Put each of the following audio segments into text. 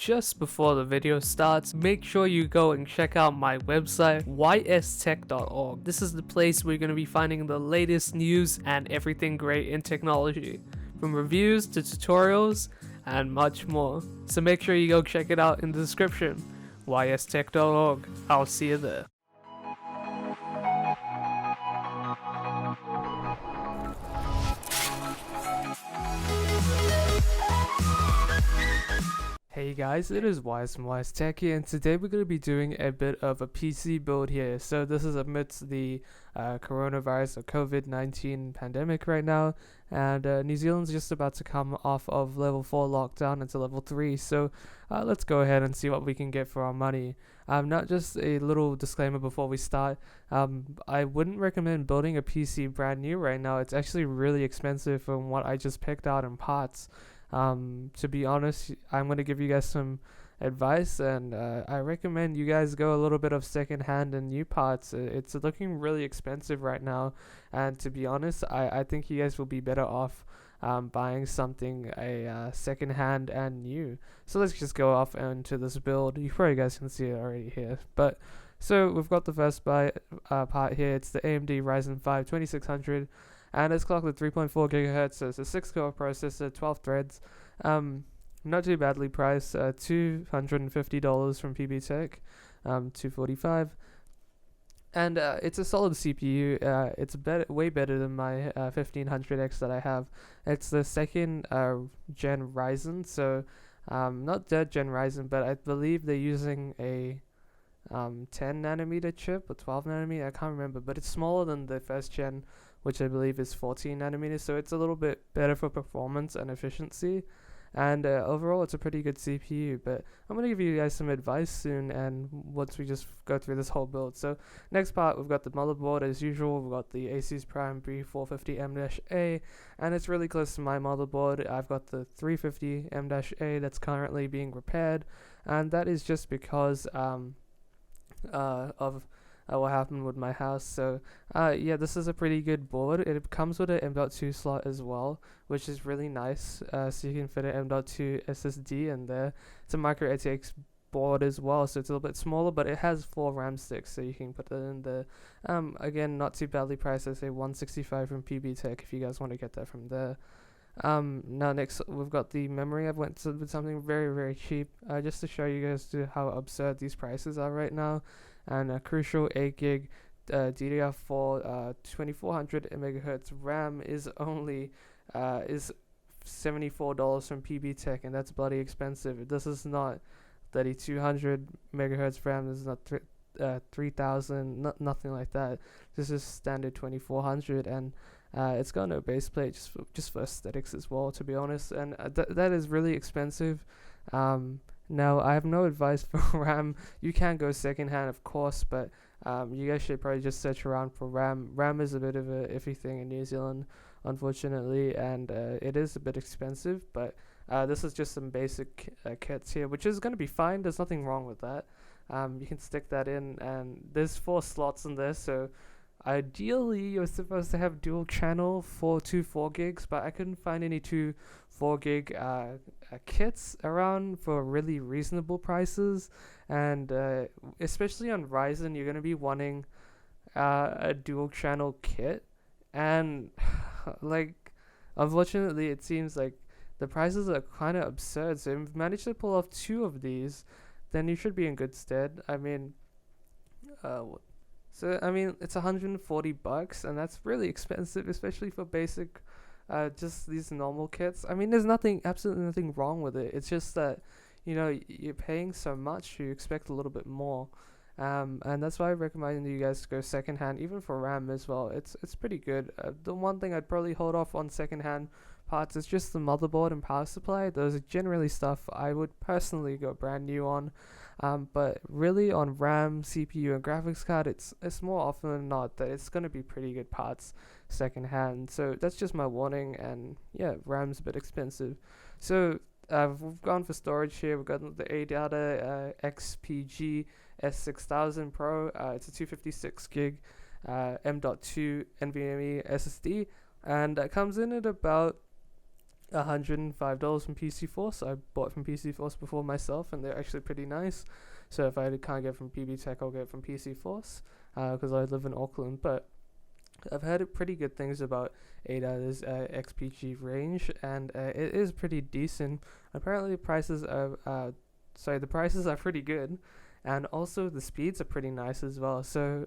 just before the video starts, make sure you go and check out my website, ystech.org. This is the place where you're going to be finding the latest news and everything great in technology, from reviews to tutorials and much more. So make sure you go check it out in the description, ystech.org. I'll see you there. Hey guys, it is Wise from Wise Tech here, and today we're going to be doing a bit of a PC build here. So this is amidst the coronavirus or COVID-19 pandemic right now, and New Zealand's just about to come off of level 4 lockdown into level 3, so let's go ahead and see what we can get for our money. Not just a little disclaimer before we start, I wouldn't recommend building a PC brand new right now. It's actually really expensive from what I just picked out in parts. To be honest, I'm going to give you guys some advice, and I recommend you guys go a little bit of second-hand and new parts. It's looking really expensive right now, and to be honest, I think you guys will be better off buying something second-hand and new. So let's just go off into this build. You probably guys can see it already here, but so we've got the first part here. It's the AMD Ryzen 5 2600. And it's clocked at 3.4 gigahertz, so it's a 6-core processor, 12 threads. Not too badly priced, $250 from PB Tech, $245. And it's a solid CPU. It's way better than my 1500X that I have. It's the second gen Ryzen, so not third gen Ryzen, but I believe they're using a 10 nanometer chip or 12 nanometer. I can't remember, but it's smaller than the first gen, which I believe is 14 nanometers, so it's a little bit better for performance and efficiency, and overall it's a pretty good CPU. But I'm going to give you guys some advice soon, and once we just go through this whole build. So next part, we've got the motherboard as usual. We've got the Asus Prime B450M-A, and it's really close to my motherboard. I've got the 350M-A that's currently being repaired, and that is just because of what happened with my house. So yeah, this is a pretty good board. It comes with an M.2 slot as well, which is really nice, so you can fit an M.2 SSD in there. It's a micro ATX board as well, so it's a little bit smaller, but it has 4 RAM sticks, so you can put that in there. Again, not too badly priced. I say $165 from PB Tech if you guys want to get that from there. Now next we've got the memory. I've went with something very cheap, just to show you guys how absurd these prices are right now. And a crucial 8 gig DDR4 2400 megahertz RAM is only is $74 from PB Tech, and that's bloody expensive. This is not 3200 megahertz RAM. This is not 3000, nothing like that. This is standard 2400, and it's got no base plate, just for aesthetics as well, to be honest. And that is really expensive. Now, I have no advice for RAM. You can go secondhand, of course, but you guys should probably just search around for RAM. RAM is a bit of a iffy thing in New Zealand, unfortunately, and it is a bit expensive, but this is just some basic kits here, which is going to be fine. There's nothing wrong with that. You can stick that in, and there's 4 slots in there, so ideally you're supposed to have dual channel for 4 gigs, but I couldn't find any 4 gig kits around for really reasonable prices. And especially on Ryzen, you're going to be wanting a dual channel kit, and like, unfortunately it seems like the prices are kind of absurd. So if you've managed to pull off 2 of these, then you should be in good stead. I mean, it's $140, and that's really expensive, especially for basic, just these normal kits. I mean, there's absolutely nothing wrong with it. It's just that, you're paying so much, you expect a little bit more. And that's why I recommend you guys go secondhand, even for RAM as well. It's pretty good. The one thing I'd probably hold off on secondhand parts is just the motherboard and power supply. Those are generally stuff I would personally go brand new on. But really on RAM, CPU, and graphics card, it's more often than not that it's going to be pretty good parts secondhand. So that's just my warning. And yeah, RAM's a bit expensive. So we've gone for storage here. We've got the Tldr XPG S6000 Pro. It's a 256 gig M.2 NVMe SSD, and that comes in at about $105 from PC Force. I bought from PC Force before myself, and they're actually pretty nice. So if I can't get it from PB Tech, I'll get it from PC Force because I live in Auckland. But I've heard pretty good things about ADA's XPG range, and it is pretty decent. Apparently, the prices are pretty good, and also the speeds are pretty nice as well. So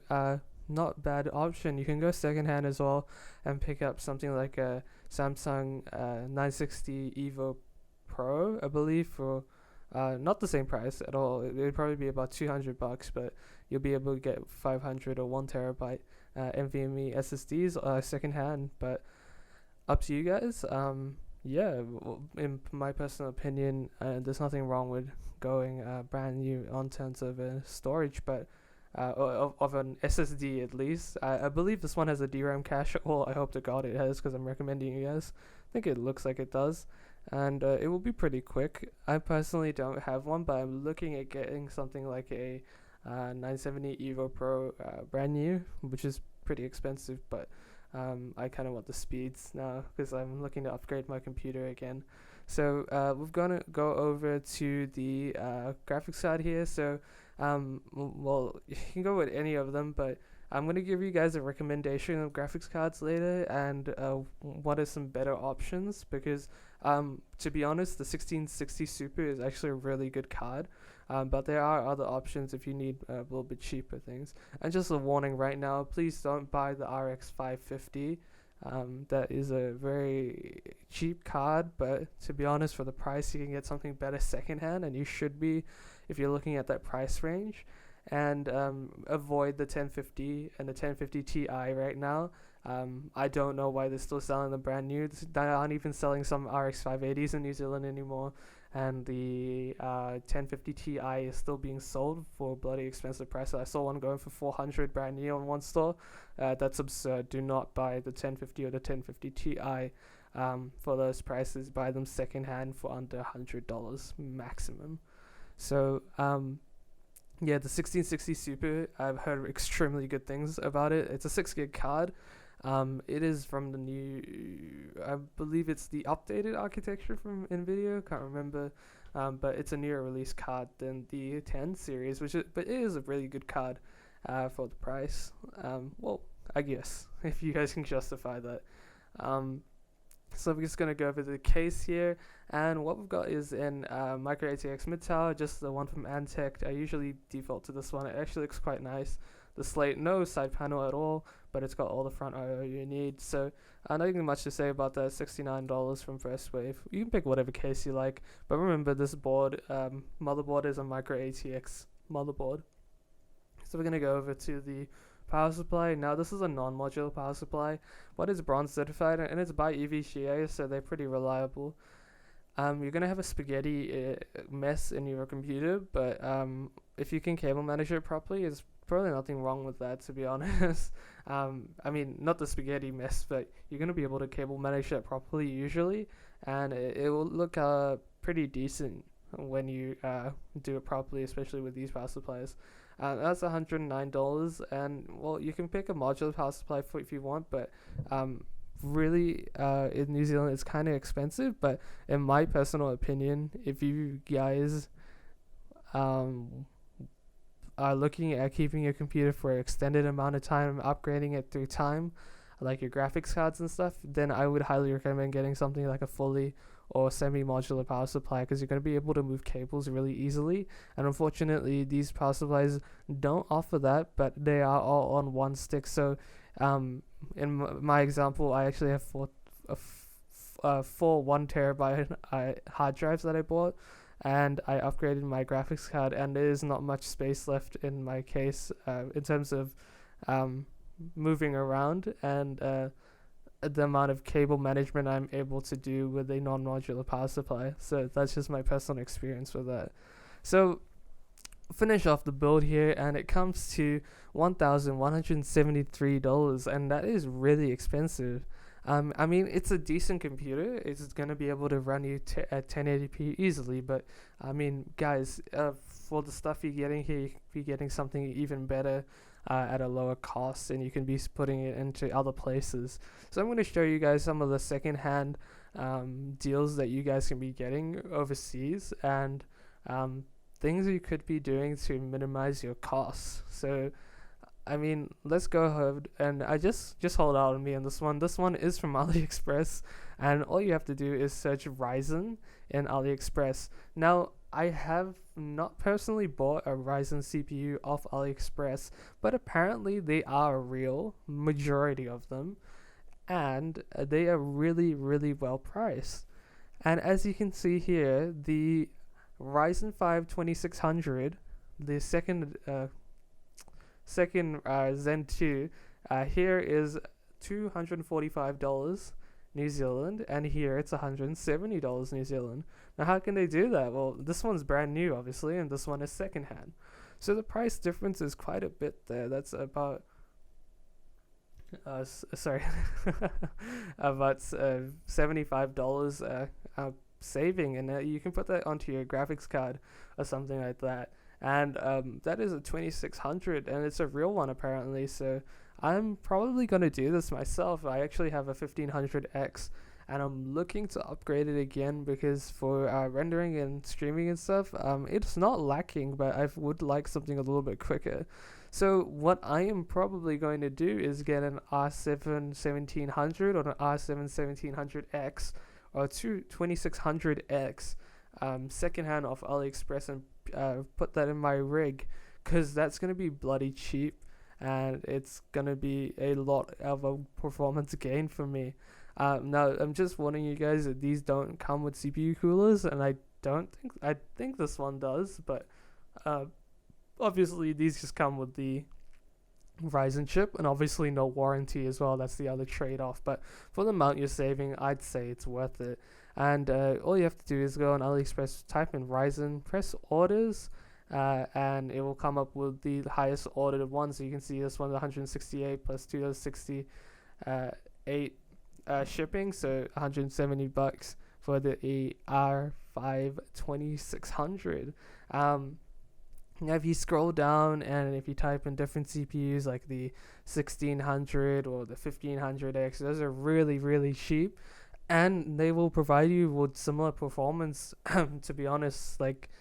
not bad option. You can go secondhand as well and pick up something like a Samsung 960 Evo Pro, I believe, for not the same price at all. It would probably be about $200, but you'll be able to get 500 or 1 terabyte NVMe SSDs secondhand. But up to you guys. Yeah, in my personal opinion, there's nothing wrong with going brand new on terms of storage, but of an SSD at least. I believe this one has a DRAM cache. Well, I hope to God it has, because I'm recommending you guys. I think it looks like it does, and it will be pretty quick. I personally don't have one, but I'm looking at getting something like a 970 Evo Pro brand new, which is pretty expensive, but I kind of want the speeds now because I'm looking to upgrade my computer again. So we're gonna go over to the graphics card here. So well, you can go with any of them, but I'm gonna give you guys a recommendation of graphics cards later, and what are some better options, because to be honest, the 1660 Super is actually a really good card. But there are other options if you need a little bit cheaper things. And just a warning right now, please don't buy the RX 550. That is a very cheap card, but to be honest, for the price, you can get something better secondhand, and you should be if you're looking at that price range. And avoid the 1050 and the 1050 Ti right now. I don't know why they're still selling them brand new. They aren't even selling some RX 580s in New Zealand anymore. And the 1050 Ti is still being sold for a bloody expensive price. I saw one going for 400 brand new on one store. That's absurd. Do not buy the 1050 or the 1050 Ti for those prices. Buy them secondhand for under $100 maximum. So yeah, the 1660 Super, I've heard extremely good things about it. It's a 6 gig card. It is from the new, I believe it's the updated architecture from NVIDIA, can't remember, but it's a newer release card than the 10 series, but it is a really good card for the price. Well, I guess, if you guys can justify that. So we're just going to go over the case here, and what we've got is in Micro ATX mid-tower, just the one from Antec. I usually default to this one. It actually looks quite nice. The slate, no side panel at all, but it's got all the front I/O you need. So nothing much to say about that. $69 from First Wave. You can pick whatever case you like, but remember this board, motherboard is a Micro ATX motherboard. So we're going to go over to the power supply. Now this is a non-modular power supply. What is bronze certified, and it's by EVGA, so they're pretty reliable. You're gonna have a spaghetti mess in your computer, but if you can cable manage it properly, there's probably nothing wrong with that, to be honest. I mean, not the spaghetti mess, but you're gonna be able to cable manage that properly usually, and it will look pretty decent when you do it properly, especially with these power supplies. That's $109, and well, you can pick a modular power supply for if you want, but really in New Zealand it's kind of expensive. But in my personal opinion, if you guys are looking at keeping your computer for an extended amount of time, upgrading it through time, like your graphics cards and stuff, then I would highly recommend getting something like a fully or semi-modular power supply, because you're going to be able to move cables really easily. And unfortunately, these power supplies don't offer that, but they are all on one stick. So in my example, I actually have four 1 terabyte hard drives that I bought, and I upgraded my graphics card, and there is not much space left in my case in terms of moving around and the amount of cable management I'm able to do with a non-modular power supply. So that's just my personal experience with that. So finish off the build here, and it comes to $1,173, and that is really expensive. I mean, it's a decent computer. It's going to be able to run you at 1080p easily, but I mean, guys, for the stuff you're getting here, you could be getting something even better at a lower cost, and you can be putting it into other places. So I'm going to show you guys some of the second-hand deals that you guys can be getting overseas, and things you could be doing to minimize your costs. So I mean, let's go ahead, and I just hold out on me on this one. This one is from AliExpress, and all you have to do is search Ryzen in AliExpress. Now, I have not personally bought a Ryzen CPU off AliExpress, but apparently they are real, majority of them, and they are really, really well priced. And as you can see here, the Ryzen 5 2600, the second Zen 2, here is $245 New Zealand, and here it's $170 New Zealand. Now, how can they do that? Well, this one's brand new, obviously, and this one is secondhand. So the price difference is quite a bit there. That's about about $75 saving, and you can put that onto your graphics card or something like that. And that is a 2600, and it's a real one apparently. So I'm probably gonna do this myself. I actually have a 1500X, and I'm looking to upgrade it again because for rendering and streaming and stuff, it's not lacking, but I would like something a little bit quicker. So what I am probably going to do is get an R7 1700 or an R7 1700X or 2600X secondhand off AliExpress, and put that in my rig, because that's going to be bloody cheap, and it's going to be a lot of a performance gain for me. Now, I'm just warning you guys that these don't come with CPU coolers, and I think this one does, but obviously these just come with the Ryzen chip, and obviously no warranty as well. That's the other trade-off, but for the amount you're saving, I'd say it's worth it. And all you have to do is go on AliExpress, type in Ryzen, press orders, and it will come up with the highest ordered one. So you can see this one's 168 plus $268 shipping, so $170 for the R5 2600. Now, if you scroll down and if you type in different CPUs like the 1600 or the 1500X, those are really, really cheap, and they will provide you with similar performance. To be honest, like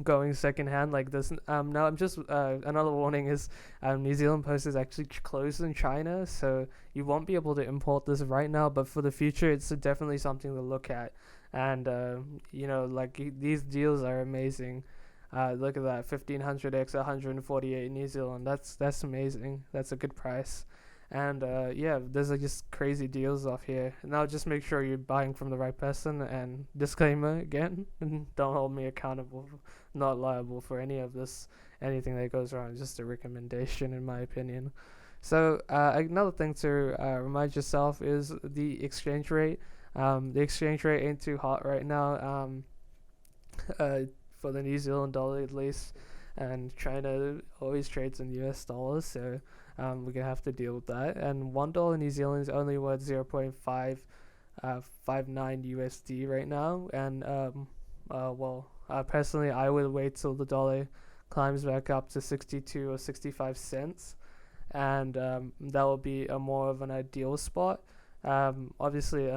going secondhand like this. Now I'm just another warning is New Zealand Post is actually closed in China, so you won't be able to import this right now. But for the future, it's definitely something to look at. And like these deals are amazing. Look at that, 1500X 148 New Zealand. That's amazing. That's a good price. And there's just crazy deals off here. Now just make sure you're buying from the right person, and disclaimer again, don't hold me accountable, not liable for any of this, anything that goes wrong. It's just a recommendation in my opinion. So another thing to remind yourself is the exchange rate. The exchange rate ain't too hot right now, for the New Zealand dollar at least, and China always trades in US dollars, so we're gonna have to deal with that. And $1 New Zealand is only worth 0.559 USD right now. And personally, I would wait till the dollar climbs back up to 62 or 65 cents, and that will be a more of an ideal spot. Obviously,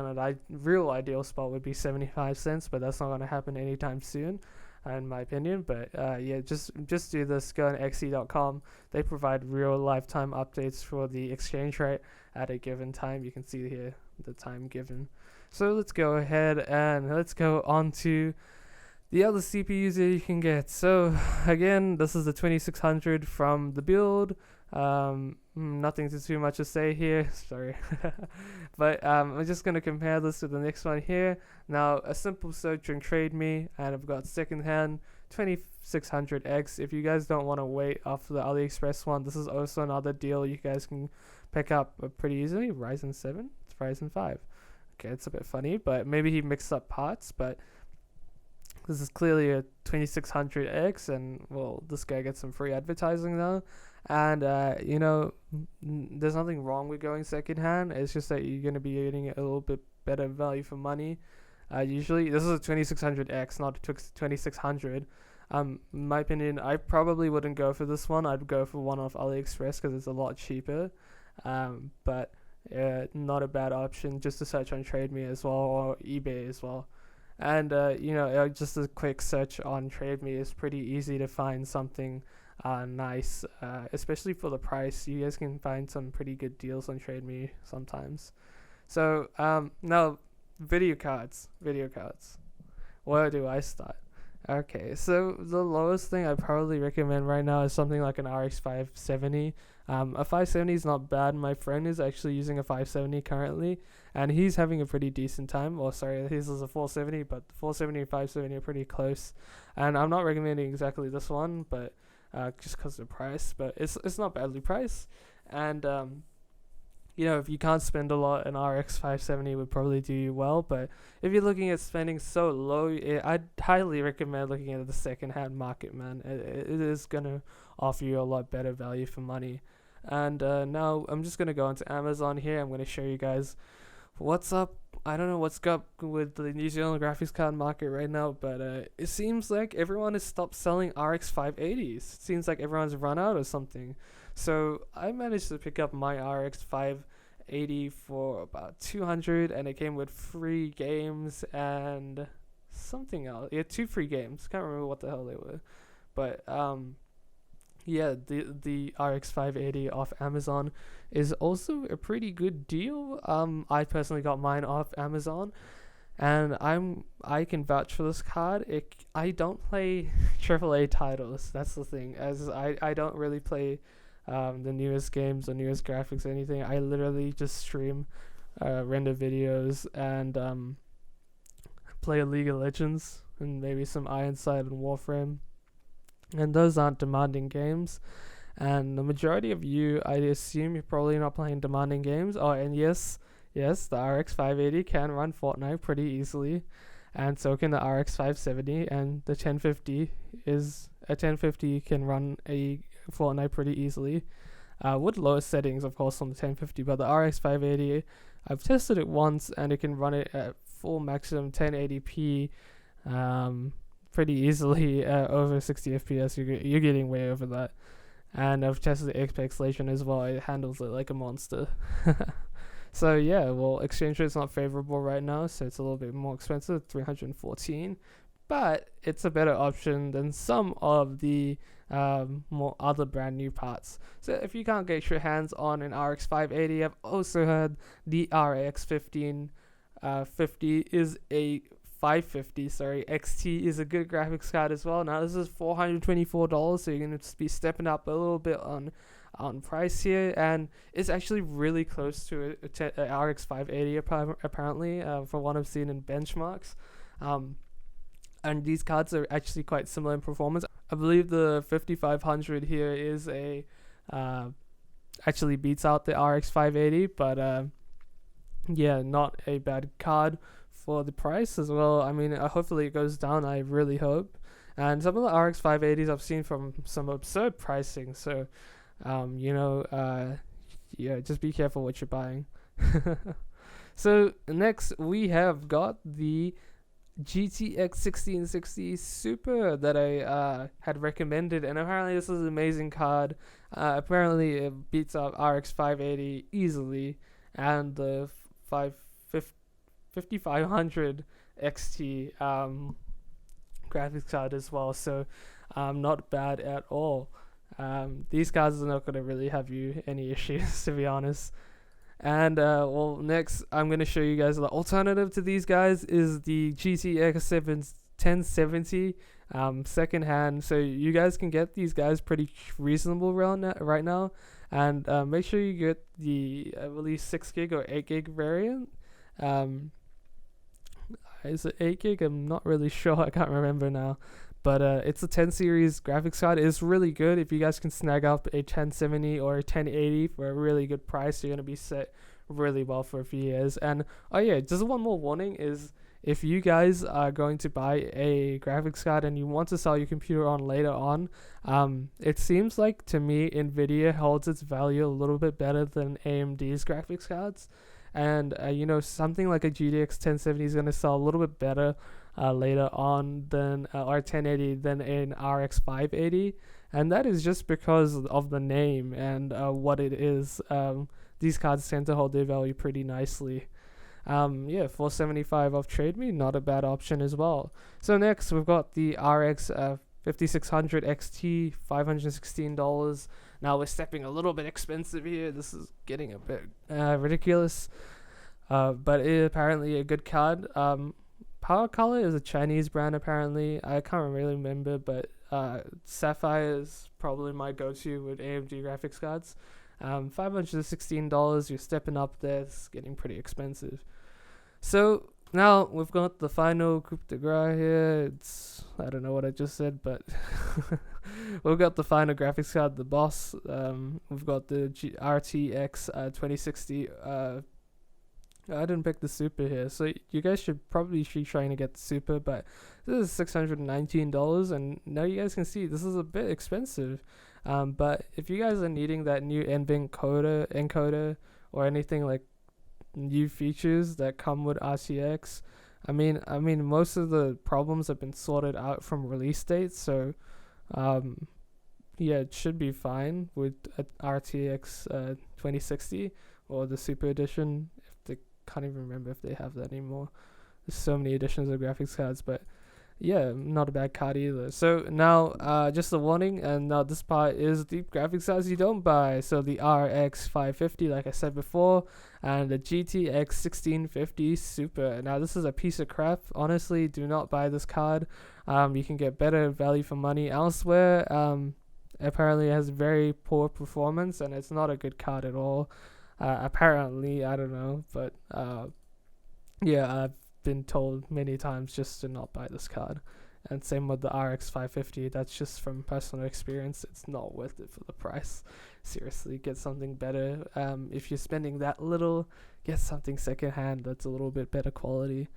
real ideal spot would be 75 cents, but that's not gonna happen anytime soon, in my opinion. But just do this. Go on xe.com. They provide real lifetime updates for the exchange rate at a given time. You can see here the time given. So let's go ahead and let's go on to the other CPUs that you can get. So again, this is the 2600 from the build. Nothing too much to say here, sorry. But I'm just going to compare this to the next one here. Now, a simple search on Trademe, and I've got secondhand 2600X. If you guys don't want to wait off the AliExpress one, this is also another deal you guys can pick up pretty easily. Ryzen 7, it's Ryzen 5. Okay, it's a bit funny, but maybe he mixed up parts, but this is clearly a 2600X, and well, this guy gets some free advertising now. And there's nothing wrong with going secondhand. It's just that you're going to be getting a little bit better value for money. Usually, this is a 2600X, not a 2600. In my opinion, I probably wouldn't go for this one. I'd go for one off AliExpress because it's a lot cheaper. But not a bad option just to search on Trademe as well, or eBay as well. And just a quick search on Trademe is pretty easy to find something nice, especially for the price. You guys can find some pretty good deals on Trademe sometimes. So now video cards. Where do I start? Okay, so the lowest thing I probably recommend right now is something like an RX 570. A 570 is not bad. My friend is actually using a 570 currently, and he's having a pretty decent time. Oh, sorry, his is a 470, but the 470 and 570 are pretty close. And I'm not recommending exactly this one, but just because of the price. But it's not badly priced, and if you can't spend a lot, an RX 570 would probably do you well. But if you're looking at spending so low, I'd highly recommend looking at the second-hand market, man. It is going to offer you a lot better value for money. And now I'm just going to go into Amazon here. I'm going to show you guys what's up. I don't know what's up with the New Zealand graphics card market right now, but it seems like everyone has stopped selling RX 580s. It seems like everyone's run out or something. So I managed to pick up my RX 580 for about 200, and it came with free games and something else. Yeah, 2 free games. Can't remember what the hell they were, but the RX 580 off Amazon is also a pretty good deal. I personally got mine off Amazon, and I can vouch for this card. I don't play AAA titles. That's the thing, as I don't really play the newest games or newest graphics or anything. I literally just stream, render videos, and play League of Legends and maybe some Ironside and Warframe. And those aren't demanding games. And the majority of you, I assume you're probably not playing demanding games. Oh, and yes, the RX 580 can run Fortnite pretty easily. And so can the RX 570, and the 1050 can run a Fortnite pretty easily, with lower settings, of course, on the 1050. But the RX 580, I've tested it once, and it can run it at full maximum 1080p, pretty easily, over 60 FPS. You're getting way over that. And I've tested the pixelation as well. It handles it like a monster. So yeah, well, exchange rate's not favorable right now, so it's a little bit more expensive, 314. But it's a better option than some of the more other brand new parts. So if you can't get your hands on an RX 580, I've also heard the RX 1550 is a 550, XT is a good graphics card as well. Now this is $424, so you're going to be stepping up a little bit on price here, and it's actually really close to a RX 580 apparently, from what I've seen in benchmarks. And these cards are actually quite similar in performance. I believe the 5500 here is actually beats out the RX 580, but not a bad card for the price as well. I mean, hopefully it goes down, I really hope. And some of the RX 580s I've seen from some absurd pricing, so just be careful what you're buying. So next we have got the GTX 1660 Super that I had recommended, and apparently this is an amazing card. Apparently it beats out RX 580 easily, and the 5500 XT graphics card as well, so not bad at all. These cards are not going to really have you any issues, to be honest. And next I'm going to show you guys the alternative to these guys is the GTX 1070 second hand. So you guys can get these guys pretty reasonable right now, and make sure you get the, I believe, 6 gig or 8 gig variant. Is it 8 gig? I'm not really sure. I can't remember now. But it's a 10 series graphics card. It's really good. If you guys can snag up a 1070 or a 1080 for a really good price, you're going to be set really well for a few years. And just one more warning is, if you guys are going to buy a graphics card and you want to sell your computer on later on, it seems like to me Nvidia holds its value a little bit better than AMD's graphics cards. And something like a GTX 1070 is going to sell a little bit better later on than or 1080 than an RX 580, and that is just because of the name and what it is. these cards tend to hold their value pretty nicely. Yeah, 475 off Trademe, not a bad option as well. So next we've got the RX 5600 XT, $516. Now we're stepping a little bit expensive here. This is getting a bit ridiculous. But it apparently a good card. Power Color is a Chinese brand apparently. I can't really remember, but Sapphire is probably my go-to with AMD graphics cards. $516, you're stepping up there. It's getting pretty expensive. So now we've got the final coup de grace here. I don't know what I just said, but we've got the final graphics card, the boss. We've got the RTX 2060. I didn't pick the super here, so you guys should probably be trying to get the super, but this is $619, and now you guys can see this is a bit expensive. But if you guys are needing that new NVIDIA encoder or anything like new features that come with RTX, I mean most of the problems have been sorted out from release dates, so yeah, it should be fine with RTX 2060 or the super edition. Can't even remember if they have that anymore. There's so many editions of graphics cards, but yeah, not a bad card either. So now just a warning, and now this part is the graphics cards you don't buy. So the RX 550, like I said before, and the GTX 1650 Super. Now this is a piece of crap. Honestly, do not buy this card. You can get better value for money elsewhere. Apparently it has very poor performance, and it's not a good card at all. Apparently, I don't know, but yeah, I've been told many times just to not buy this card. And same with the RX 550, that's just from personal experience. It's not worth it for the price. Seriously, get something better. If you're spending that little, get something secondhand that's a little bit better quality.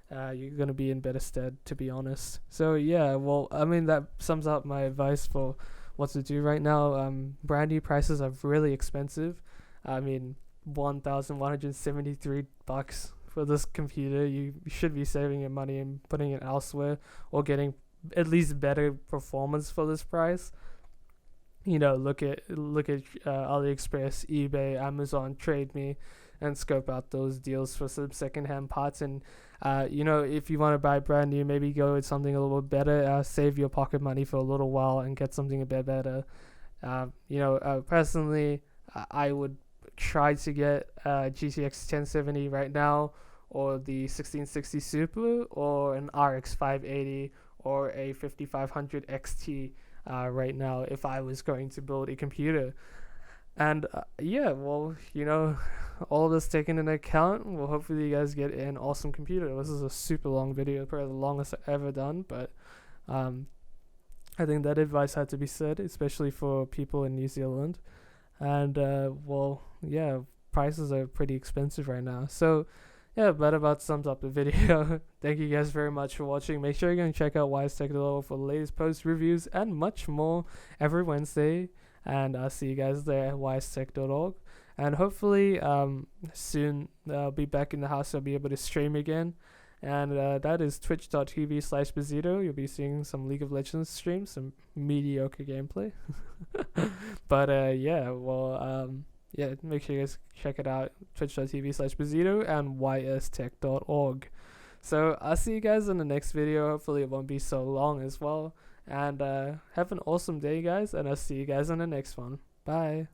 You're going to be in better stead, to be honest. So yeah, well, I mean, that sums up my advice for what to do right now. Brand new prices are really expensive. I mean, $1,173 for this computer. You should be saving your money and putting it elsewhere, or getting at least better performance for this price. You know, look at AliExpress, eBay, Amazon, Trademe, and scope out those deals for some secondhand parts. And you know, if you want to buy brand new, maybe go with something a little better. Save your pocket money for a little while and get something a bit better. You know, personally, I would try to get GTX 1070 right now, or the 1660 Super, or an RX 580, or a 5500 XT right now if I was going to build a computer. And yeah, well, you know, all this taken into account, well, hopefully you guys get an awesome computer. This is a super long video, probably the longest I've ever done, but I think that advice had to be said, especially for people in New Zealand. And well, yeah, prices are pretty expensive right now. So yeah, that about sums up the video. Thank you guys very much for watching. Make sure you're going to check out Tldr for the latest post reviews and much more every Wednesday. And I'll see you guys there at wisetech.org. And hopefully soon I'll be back in the house. I'll be able to stream again. And that is twitch.tv/Beezito. You'll be seeing some League of Legends streams, some mediocre gameplay. But yeah, well, yeah, make sure you guys check it out, twitch.tv/Beezito and ystech.org. So I'll see you guys in the next video. Hopefully it won't be so long as well. And have an awesome day, guys, and I'll see you guys in the next one. Bye.